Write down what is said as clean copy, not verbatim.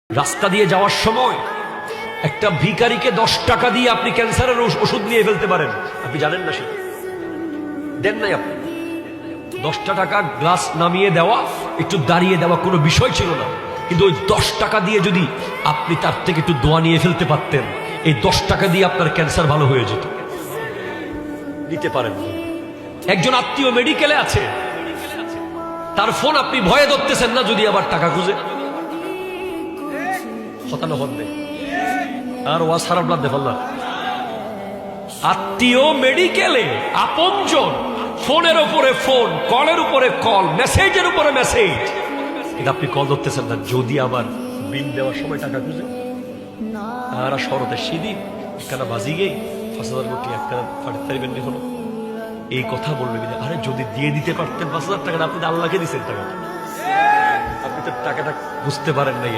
রাস্তা দিয়ে যাওয়ার সময় একটা ভিখারিকে 10 টাকা দিয়ে আপনি ক্যান্সারের ওষুধ নিয়ে ফেলতে পারেন, আপনি জানেন না সেটা দেন নাই আপনি। 10 টাকা গ্লাস নামিয়ে দেওয়া, একটু দাঁড়িয়ে দেওয়া কোনো বিষয় ছিল না, কিন্তু ওই 10 টাকা দিয়ে যদি আপনি তার থেকে একটু দোয়া নিয়ে ফেলতে পারতেন, এই 10 টাকা দিয়ে আপনার ক্যান্সার ভালো হয়ে যেত। নিতে পারেন। একজন আত্মীয় মেডিকেলে আছে, তার ফোন আপনি ভয়ে ধরতেছেন না, যদি আবার টাকা খুঁজে হতানো হবে আর ওয়া সারাব লাভ দেফাল্লা। আত্মীয় মেডিকেলে, আপনজন, ফোনের উপরে ফোন, কলের উপরে কল, মেসেজের উপরে মেসেজ, কিন্তু আপনি কল ধরতেছেন না, যদি আবার বিল দেওয়ার সময় টাকা খুঁজে আর শরতের সিদিন একখানা বাজি গেই 5,000 কোটি একটা ফাড়তারিবেন হলো, এই কথা বলবে কিনা? আরে যদি দিয়ে দিতে পারতেন 5,000 টাকা, আপনি তো আল্লাহকে দিচ্ছেন টাকাটা, আপনি তো টাকাটা বুঝতে পারেন নাই।